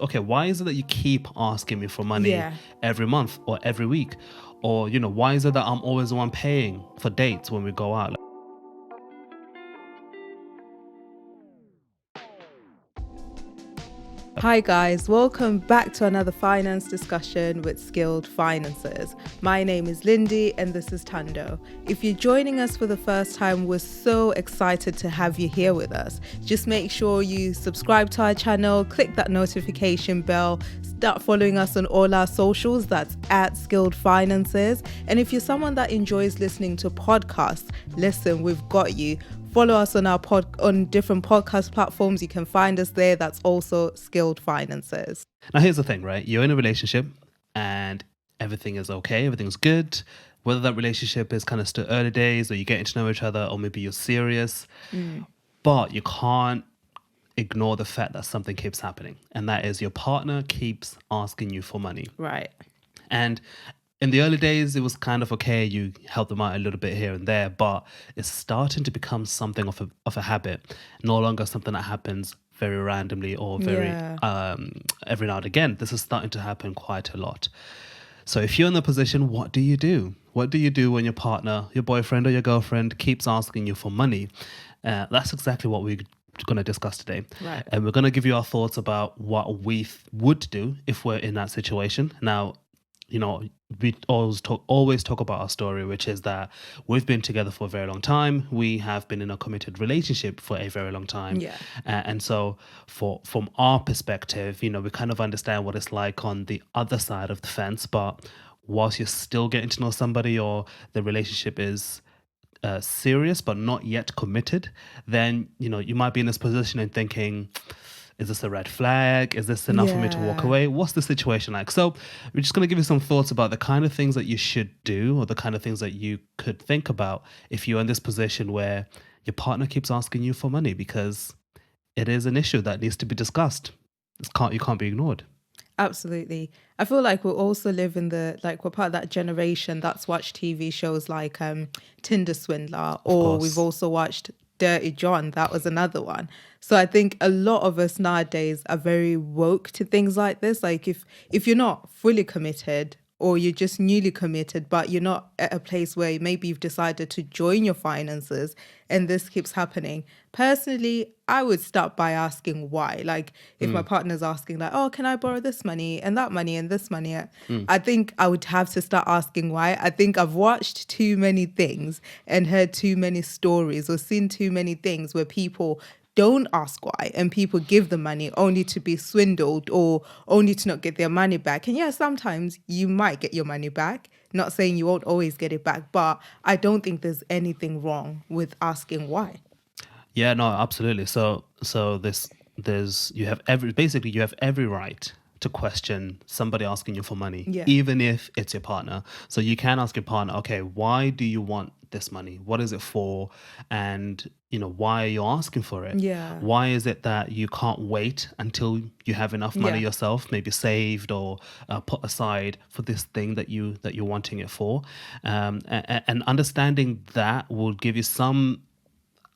okay, why is it that you keep asking me for money Yeah. every month or every week? Or, why is it that I'm always the one paying for dates when we go out? Hi guys, welcome back to another finance discussion with Skilled Finances. My name is Lindy and this is Tando. If you're joining us for the first time, we're so excited to have you here with us. Just make sure you subscribe to our channel, click that notification bell, start following us on all our socials, that's at Skilled Finances. And if you're someone that enjoys listening to podcasts, listen, we've got you. Follow us on on different podcast platforms. You can find us there. That's also Skilled Finances. Now, here's the thing, right? You're in a relationship and everything is okay, everything's good. Whether that relationship is kind of still early days or you're getting to know each other or maybe you're serious, but you can't ignore the fact that something keeps happening. And that is your partner keeps asking you for money. Right. And in the early days, it was kind of okay. You help them out a little bit here and there, but it's starting to become something of a habit, no longer something that happens very randomly or very Yeah. every now and again. This is starting to happen quite a lot. So if you're in the position, what do you do? What do you do when your partner, your boyfriend or your girlfriend keeps asking you for money? That's exactly what we're going to discuss today. Right. And we're going to give you our thoughts about what we would do if we're in that situation. Now, we always talk about our story, which is that we've been together for a very long time. We have been in a committed relationship for a very long time. Yeah. And so from our perspective, we kind of understand what it's like on the other side of the fence. But whilst you're still getting to know somebody or the relationship is serious but not yet committed, then, you might be in this position and thinking, is this a red flag? Is this enough for me to walk Yeah. away? What's the situation like? So we're just going to give you some thoughts about the kind of things that you should do or the kind of things that you could think about if you're in this position where your partner keeps asking you for money, because it is an issue that needs to be discussed. You can't be ignored. Absolutely. I feel like we also live in we're part of that generation that's watched TV shows like Tinder Swindler, or we've Course. also watched Dirty John. That was another one. So I think a lot of us nowadays are very woke to things like this. Like if you're not fully committed or you're just newly committed, but you're not at a place where maybe you've decided to join your finances and this keeps happening. Personally, I would start by asking why. Like if my partner's asking like, oh, can I borrow this money and that money and this money? I think I would have to start asking why. I think I've watched too many things and heard too many stories or seen too many things where people don't ask why and people give the money only to be swindled or only to not get their money back. And yeah, sometimes you might get your money back. Not saying you won't always get it back, but I don't think there's anything wrong with asking why. Yeah, no, absolutely. So you have every right to question somebody asking you for money, Yeah. even if it's your partner. So you can ask your partner, okay, why do you want this money? What is it for? And why are you asking for it? Yeah. Why is it that you can't wait until you have enough money Yeah. yourself, maybe saved or put aside for this thing that you're wanting it for? And understanding that will give you some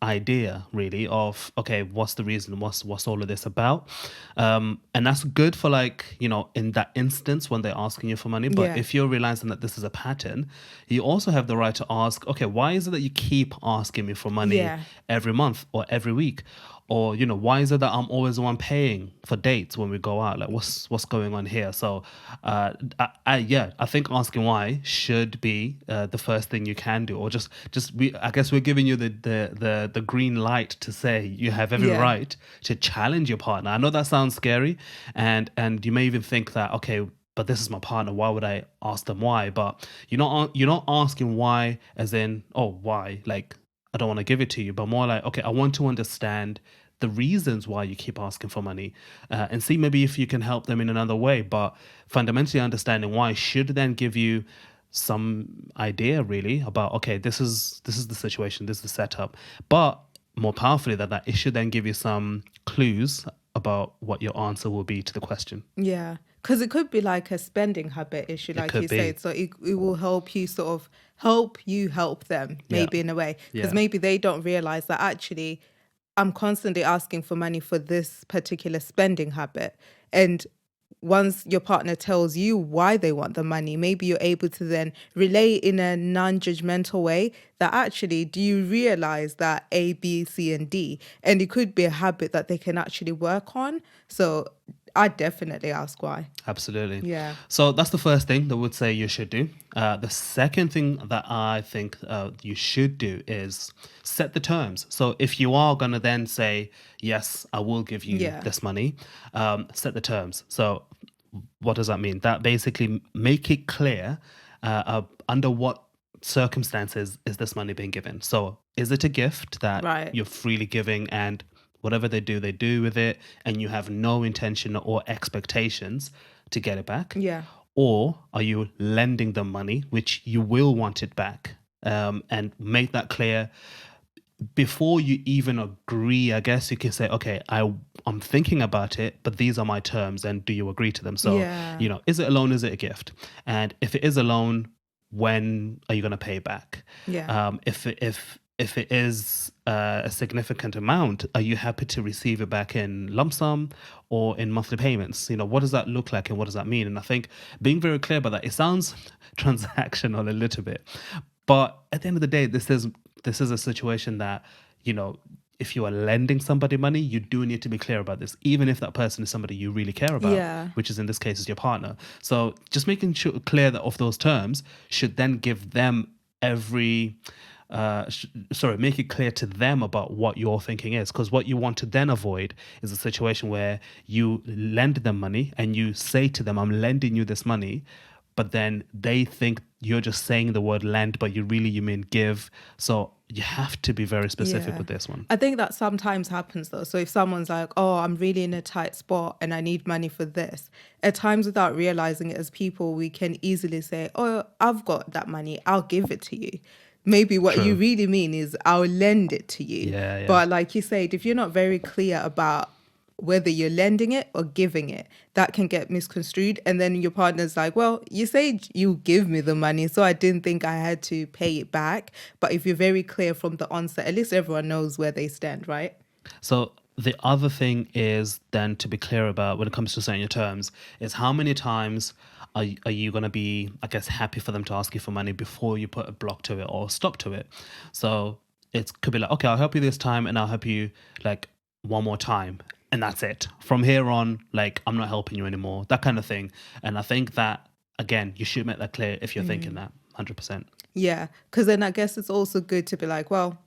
idea really of, okay, what's the reason, what's all of this about, and that's good for, like, in that instance when they're asking you for money. But Yeah. if you're realizing that this is a pattern, you also have the right to ask, okay, why is it that you keep asking me for money Yeah. every month or every week? Or, why is it that I'm always the one paying for dates when we go out? Like, what's going on here? So, I think asking why should be the first thing you can do, or I guess we're giving you the green light to say you have every Yeah. right to challenge your partner. I know that sounds scary, and you may even think that, okay, but this is my partner, why would I ask them why? But you're not asking why as in, oh, why? Like, I don't want to give it to you, but more like, okay, I want to understand the reasons why you keep asking for money, and see maybe if you can help them in another way. But fundamentally understanding why should then give you some idea really about, okay, this is the situation, this is the setup. But more powerfully than that, it should then give you some clues about what your answer will be to the question. Yeah. Because it could be like a spending habit issue, It like could you be. said. So it will help you sort of help them Yeah. maybe in a way. Because Yeah. maybe they don't realize that actually I'm constantly asking for money for this particular spending habit. And once your partner tells you why they want the money, maybe you're able to then relay in a non-judgmental way that actually, do you realize that A, B, C, and D? And it could be a habit that they can actually work on. So I definitely ask why. Absolutely. Yeah. So that's the first thing that would say you should do. The second thing that I think you should do is set the terms. So if you are going to then say, yes, I will give you Yeah. this money, set the terms. So what does that mean? That basically make it clear under what circumstances is this money being given. So is it a gift that Right. you're freely giving and whatever they do with it, and you have no intention or expectations to get it back? Yeah. Or are you lending them money, which you will want it back? And make that clear before you even agree. I guess you can say, okay, I'm thinking about it, but these are my terms, and do you agree to them? So, Yeah. is it a loan? Is it a gift? And if it is a loan, when are you going to pay it back? Yeah. If it is a significant amount, are you happy to receive it back in lump sum or in monthly payments? What does that look like and what does that mean? And I think being very clear about that, it sounds transactional a little bit, but at the end of the day, this is a situation that, if you are lending somebody money, you do need to be clear about this, even if that person is somebody you really care about, Yeah. which is in this case is your partner. So just making sure clear that of those terms should then give them every make it clear to them about what your thinking is, because what you want to then avoid is a situation where you lend them money and you say to them, I'm lending you this money, but then they think you're just saying the word lend, but you mean give. So you have to be very specific Yeah. with this one. I think that sometimes happens though. So if someone's like, oh, I'm really in a tight spot and I need money for this, at times without realizing it as people, we can easily say, oh, I've got that money, I'll give it to you. Maybe what you True. really mean is I'll lend it to you. Yeah. But like you said, if you're not very clear about whether you're lending it or giving it, that can get misconstrued. And then your partner's like, well, you say you give me the money, so I didn't think I had to pay it back. But if you're very clear from the onset, at least everyone knows where they stand, right? So the other thing is then to be clear about when it comes to setting your terms is how many times are you going to be, I guess, happy for them to ask you for money before you put a block to it or stop to it. So it could be like, okay, I'll help you this time and I'll help you like one more time. And that's it. From here on, like, I'm not helping you anymore, that kind of thing. And I think that, again, you should make that clear if you're thinking that 100%. Yeah. Because then I guess it's also good to be like, well,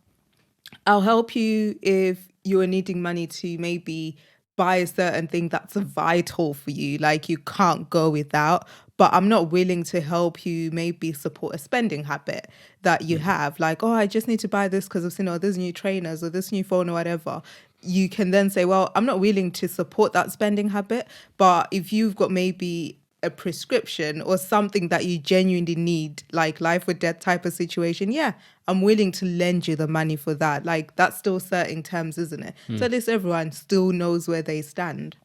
I'll help you if you're needing money to maybe buy a certain thing that's vital for you, like you can't go without. But I'm not willing to help you maybe support a spending habit that you have. Like, oh, I just need to buy this because I've seen, oh, there's new trainers or this new phone or whatever. You can then say, well, I'm not willing to support that spending habit. But if you've got maybe a prescription or something that you genuinely need, like life or death type of situation, yeah, I'm willing to lend you the money for that. Like that's still setting terms, isn't it? So at least everyone still knows where they stand.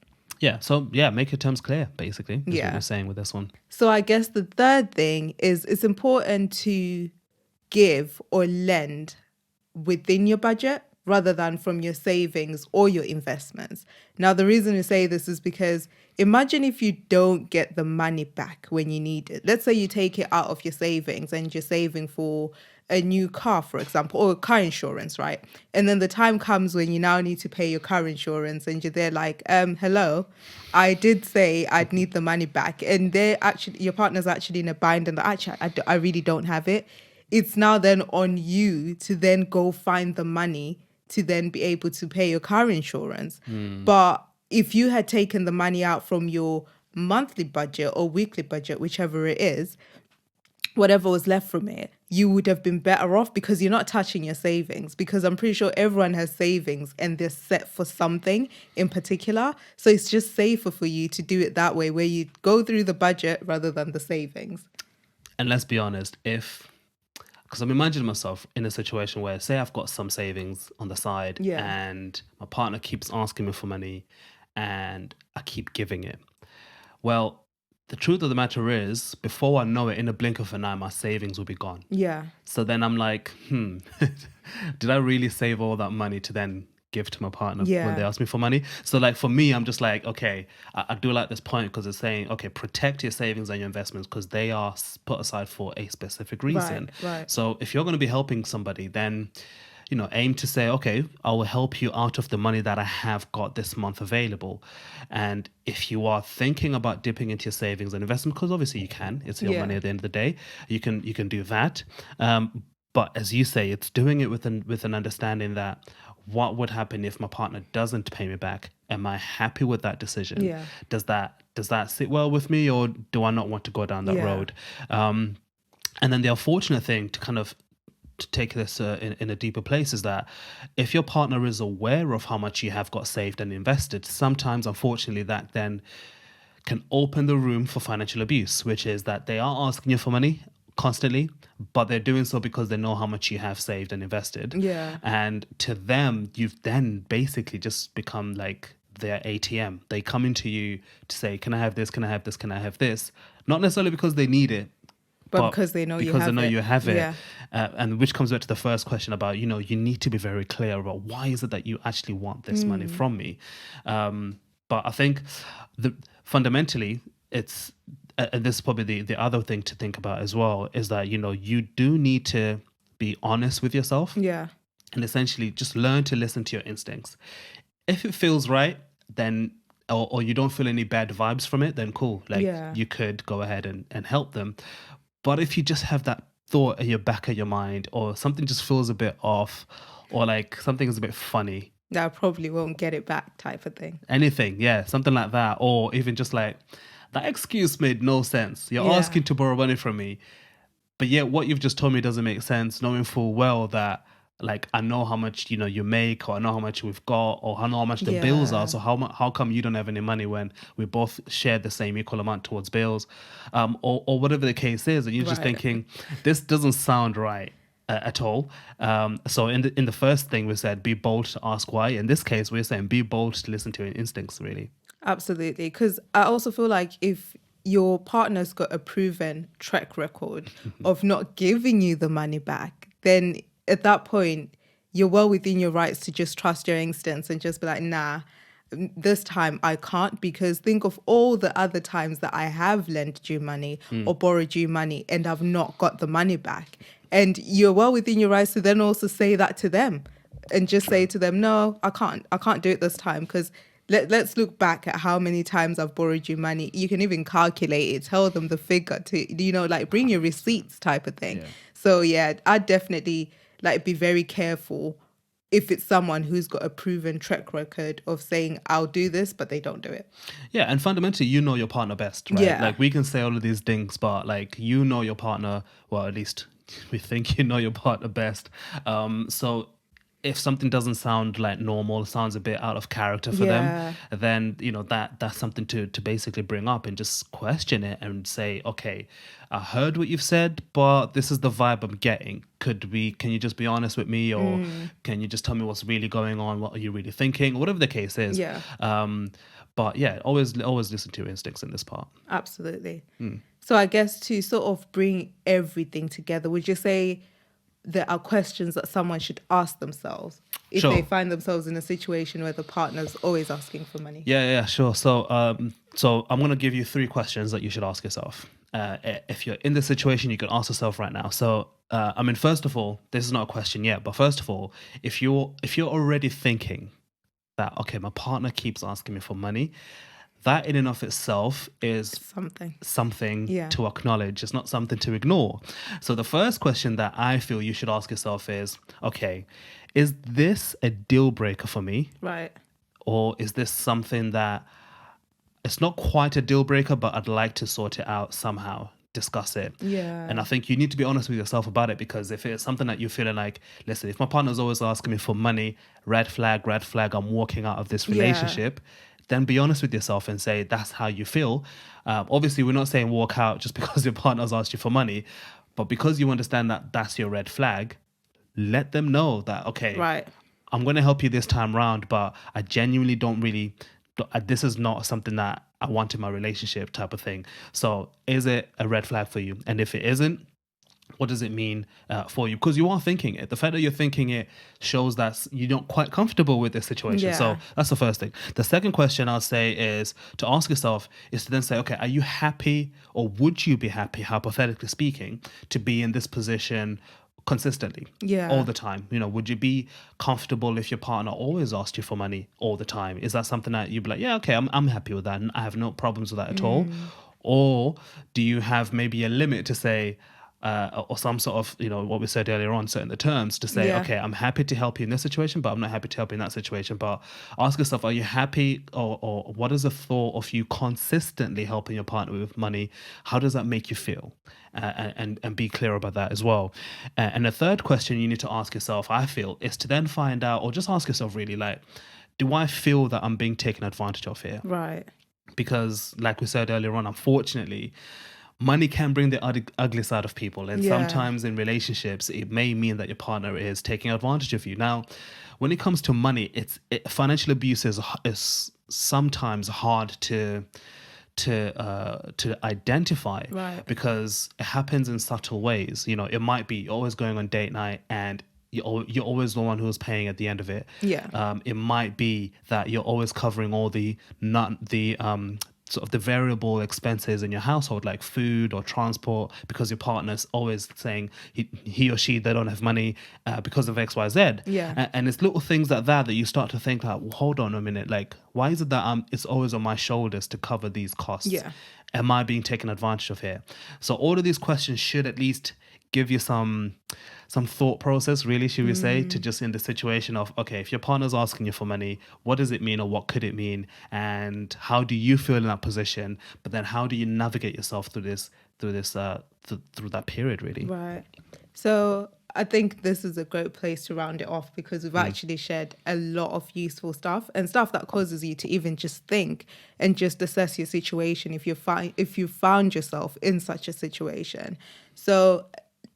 Yeah. So, yeah, make your terms clear, basically, is what Yeah. you're saying with this one. So I guess the third thing is it's important to give or lend within your budget rather than from your savings or your investments. Now, the reason we say this is because imagine if you don't get the money back when you need it. Let's say you take it out of your savings and you're saving for a new car, for example, or car insurance, right? And then the time comes when you now need to pay your car insurance and you're there like, hello, I did say I'd need the money back. And they're actually, your partner's actually in a bind and actually, I really don't have it. It's now then on you to then go find the money to then be able to pay your car insurance. But if you had taken the money out from your monthly budget or weekly budget, whichever it is, whatever was left from it, you would have been better off because you're not touching your savings, because I'm pretty sure everyone has savings and they're set for something in particular. So it's just safer for you to do it that way, where you go through the budget rather than the savings. And let's be honest, because I'm imagining myself in a situation where, say, I've got some savings on the side Yeah. and my partner keeps asking me for money and I keep giving it. Well, the truth of the matter is, before I know it, in a blink of an eye, my savings will be gone. Yeah. So then I'm like, did I really save all that money to then give to my partner when they Yeah. ask me for money. So like for me, I'm just like, okay, I do like this point because it's saying, okay, protect your savings and your investments because they are put aside for a specific Right. reason. Right. So if you're going to be helping somebody, then aim to say, okay, I will help you out of the money that I have got this month available. And if you are thinking about dipping into your savings and investment, because obviously you can, it's your money Yeah. at the end of the day, you can do that. But as you say, it's doing it with an understanding that what would happen if my partner doesn't pay me back? Am I happy with that decision? Yeah. Does that sit well with me, or do I not want to go down that Yeah. road? And then the unfortunate thing to take this in a deeper place is that if your partner is aware of how much you have got saved and invested, sometimes unfortunately that then can open the room for financial abuse, which is that they are asking you for money constantly, but they're doing so because they know how much you have saved and invested. Yeah. And to them, you've then basically just become like their ATM. They come into you to say, can I have this? Can I have this? Can I have this? Not necessarily because they need it, But but because they know you because they have know it. you have it. Yeah. And which comes back to the first question about, you need to be very clear about why is it that you actually want this money from me. But I think fundamentally it's, and this is probably the other thing to think about as well, is that, you do need to be honest with yourself Yeah. and essentially just learn to listen to your instincts. If it feels right, then or you don't feel any bad vibes from it, then cool. Like Yeah. you could go ahead and help them. But if you just have that thought in your back of your mind, or something just feels a bit off, or like something is a bit funny, That I probably won't get it back type of thing. anything, yeah, something like that, or even just like that excuse made no sense. You're Yeah. asking to borrow money from me, but yet what you've just told me doesn't make sense, knowing full well that like I know how much you make, or I know how much we've got, or I know how much the bills are. Yeah. So how come you don't have any money when we both share the same equal amount towards bills, or whatever the case is, and you're just Right. thinking this doesn't sound right at all. So in the first thing we said, be bold to ask why. In this case, we're saying be bold to listen to your instincts. Really. Absolutely. Because I also feel like if your partner's got a proven track record of not giving you the money back, then at that point, you're well within your rights to just trust your instincts and just be like, nah, this time I can't, because think of all the other times that I have lent you money or borrowed you money and I've not got the money back. And you're well within your rights to then also say that to them and just say True. to them, no, I can't do it this time, because let's look back at how many times I've borrowed you money. You can even calculate it, tell them the figure to, like bring your receipts type of thing. Yeah. So yeah, I'd definitely like be very careful if it's someone who's got a proven track record of saying, I'll do this, but they don't do it. Yeah, and fundamentally, you know your partner best, right? Yeah. Like we can say all of these things, but like you know your partner, well, at least we think you know your partner best. So if something doesn't sound like normal, sounds a bit out of character for them, Yeah. then that's something to basically bring up and just question it and say, okay, I heard what you've said, but this is the vibe I'm getting. Can you just be honest with me, or can you just tell me what's really going on? What are you really thinking? Whatever the case is. Yeah. But yeah, always listen to your instincts in this part. Absolutely. So I guess to sort of bring everything together, would you say there are questions that someone should ask themselves if Sure. they find themselves in a situation where the partner's always asking for money? Yeah, sure. So I'm gonna give you 3 questions that you should ask yourself. If you're in this situation, you can ask yourself right now. So, first of all, this is not a question yet, but first of all, if you're already thinking that, okay, my partner keeps asking me for money, that in and of itself is Something. something Yeah. to acknowledge. It's not something to ignore. So the first question that I feel you should ask yourself is, okay, is this a deal breaker for me? Right. Or is this something that it's not quite a deal breaker, but I'd like to sort it out somehow, discuss it. Yeah. And I think you need to be honest with yourself about it, because if it's something that you're feeling like, listen, if my partner's always asking me for money, red flag, I'm walking out of this Yeah. relationship, then be honest with yourself and say that's how you feel. Obviously, we're not saying walk out just because your partner's asked you for money, but because you understand that that's your red flag, let them know that, okay, Right. I'm going to help you this time round, but I genuinely don't really, this is not something that I want in my relationship type of thing. So is it a red flag for you? And if it isn't, what does it mean for you? Because you are thinking it. The fact that you're thinking it shows that you're not quite comfortable with this situation. So Yeah. that's the first thing. The second question I'll say is to ask yourself is to then say, okay, are you happy, or would you be happy, hypothetically speaking, to be in this position consistently all Yeah. the time? You know, would you be comfortable if your partner always asked you for money all the time? Is that something that you'd be like, yeah, okay, I'm happy with that, and I have no problems with that at all? Mm. Or do you have maybe a limit to say, or some sort of, you know, what we said earlier on, setting the terms to say, Yeah. okay, I'm happy to help you in this situation, but I'm not happy to help you in that situation. But ask yourself, are you happy, or what is the thought of you consistently helping your partner with money? How does that make you feel? And be clear about that as well. And the third question you need to ask yourself, I feel, is to then find out, or just ask yourself really, like, do I feel that I'm being taken advantage of here? Right. Because like we said earlier on, unfortunately, money can bring the ugly side of people, and Yeah. sometimes in relationships it may mean that your partner is taking advantage of you. Now, when it comes to money, financial abuse is sometimes hard to identify, Right. because it happens in subtle ways. You know, it might be you're always going on date night and you're always the one who's paying at the end of it. Yeah. It might be that you're always covering all the not the sort of the variable expenses in your household, like food or transport, because your partner's always saying he or she, they don't have money because of XYZ. Yeah. And it's little things like that that you start to think like, well, hold on a minute, like, why is it that it's always on my shoulders to cover these costs? Yeah. Am I being taken advantage of here? So all of these questions should at least give you some thought process, really, should we say, to Mm. just in the situation of, okay, if your partner's asking you for money, what does it mean, or what could it mean, and how do you feel in that position? But then how do you navigate yourself through that period, really? Right. So I think this is a great place to round it off, because we've actually shared a lot of useful stuff and stuff that causes you to even just think and just assess your situation if you found yourself in such a situation. So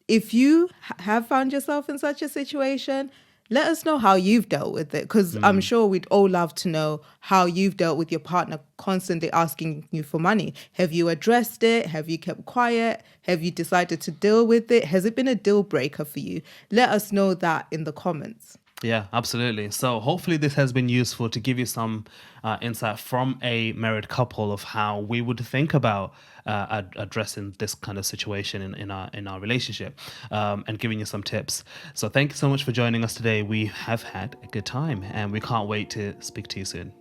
if you have found yourself in such a situation, let us know how you've dealt with it, because I'm Mm. sure we'd all love to know how you've dealt with your partner constantly asking you for money. Have you addressed it? Have you kept quiet? Have you decided to deal with it? Has it been a deal breaker for you? Let us know that in the comments. Yeah, absolutely. So hopefully this has been useful to give you some insight from a married couple of how we would think about addressing this kind of situation in our relationship, and giving you some tips. So thank you so much for joining us today. We have had a good time, and we can't wait to speak to you soon.